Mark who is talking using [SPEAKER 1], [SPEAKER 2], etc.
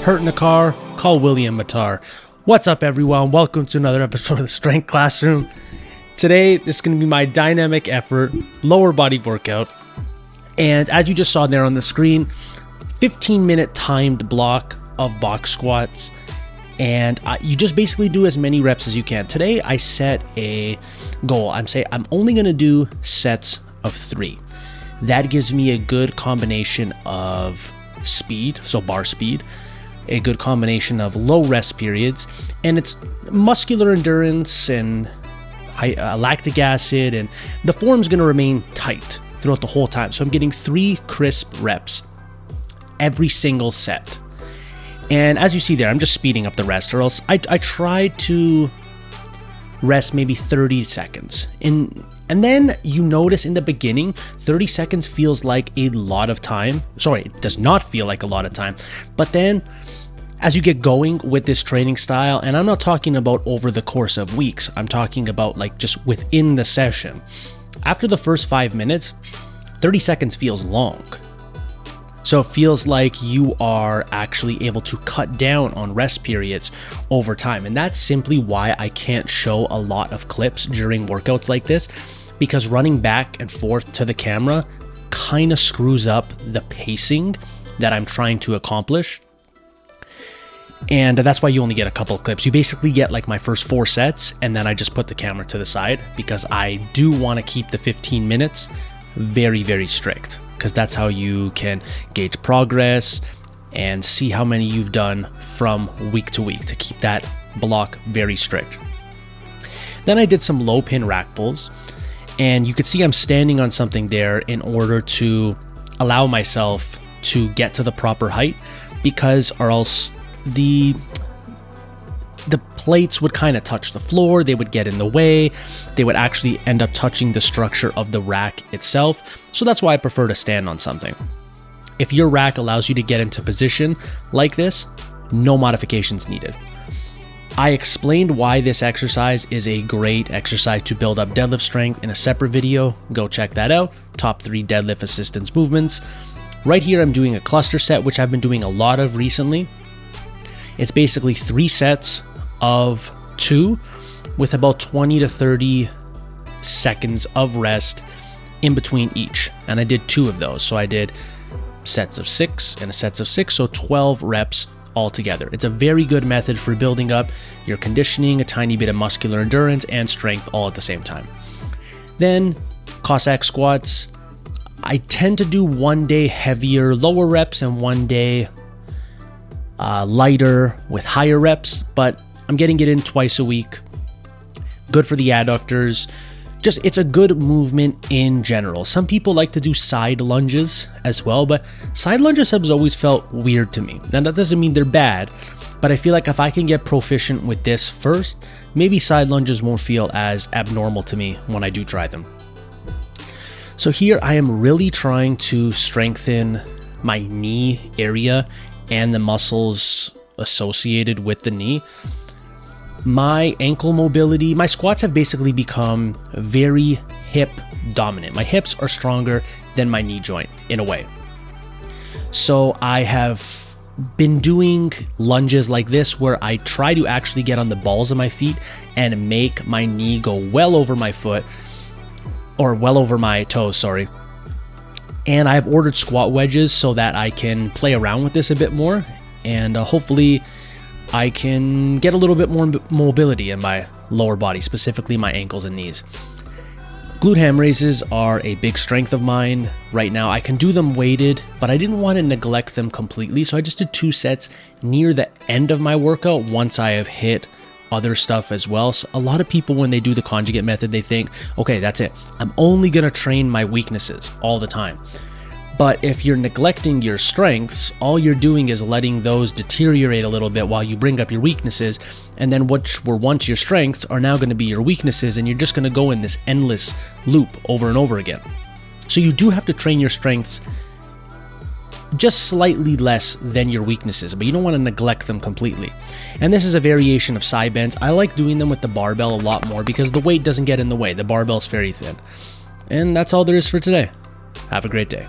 [SPEAKER 1] hurt in the car, call William Matar. What's up, everyone? Welcome to another episode of the Strength Classroom. Today, this is going to be my dynamic effort lower body workout. And as you just saw there on the screen, 15-minute timed block of box squats. And you just basically do as many reps as you can. Today, I set a goal. I'm only going to do sets of 3. That gives me a good combination of speed, so bar speed, a good combination of low rest periods, and it's muscular endurance and lactic acid, and the form's going to remain tight throughout the whole time. So I'm getting 3 crisp reps every single set. And as you see there, I'm just speeding up the rest, or else I try to rest maybe 30 seconds. And then you notice in the beginning, 30 seconds feels like a lot of time. Sorry, it does not feel like a lot of time. But then as you get going with this training style, and I'm not talking about over the course of weeks, I'm talking about like just within the session. After the first 5 minutes, 30 seconds feels long. So it feels like you are actually able to cut down on rest periods over time. And that's simply why I can't show a lot of clips during workouts like this, because running back and forth to the camera kind of screws up the pacing that I'm trying to accomplish. And that's why you only get a couple of clips. You basically get like my first 4 sets, and then I just put the camera to the side because I do want to keep the 15 minutes very, very strict, because that's how you can gauge progress and see how many you've done from week to week, to keep that block very strict. Then I did some low pin rack pulls, and you could see I'm standing on something there in order to allow myself to get to the proper height, because or else the plates would kind of touch the floor, they would get in the way, they would actually end up touching the structure of the rack itself. So that's why I prefer to stand on something. If your rack allows you to get into position like this, no modifications needed. I explained why this exercise is a great exercise to build up deadlift strength in a separate video. Go check that out. Top 3 deadlift assistance movements. Right here, I'm doing a cluster set, which I've been doing a lot of recently. It's basically 3 sets of 2 with about 20 to 30 seconds of rest in between each. And I did 2 of those. So I did sets of 6 and a sets of 6, so 12 reps altogether. It's a very good method for building up your conditioning, a tiny bit of muscular endurance, and strength all at the same time. Then Cossack squats. I tend to do one day heavier, lower reps, and one day lighter with higher reps, but I'm getting it in twice a week. Good for the adductors. Just, it's a good movement in general. Some people like to do side lunges as well, but side lunges have always felt weird to me. Now, that doesn't mean they're bad, but I feel like if I can get proficient with this first, maybe side lunges won't feel as abnormal to me when I do try them. So here I am really trying to strengthen my knee area and the muscles associated with the knee. My ankle mobility, my squats have basically become very hip dominant. My hips are stronger than my knee joint in a way. So I have been doing lunges like this where I try to actually get on the balls of my feet and make my knee go well over my foot, or well over my toes, sorry. And I've ordered squat wedges so that I can play around with this a bit more, and hopefully I can get a little bit more mobility in my lower body, specifically my ankles and knees. Glute ham raises are a big strength of mine right now. I can do them weighted, but I didn't want to neglect them completely, so I just did 2 sets near the end of my workout once I have hit other stuff as well. So a lot of people, when they do the conjugate method, they think, okay, that's it. I'm only going to train my weaknesses all the time. But if you're neglecting your strengths, all you're doing is letting those deteriorate a little bit while you bring up your weaknesses, and then what were once your strengths are now going to be your weaknesses, and you're just going to go in this endless loop over and over again. So you do have to train your strengths just slightly less than your weaknesses, but you don't want to neglect them completely. And this is a variation of side bends. I like doing them with the barbell a lot more because the weight doesn't get in the way. The barbell's very thin. And that's all there is for today. Have a great day.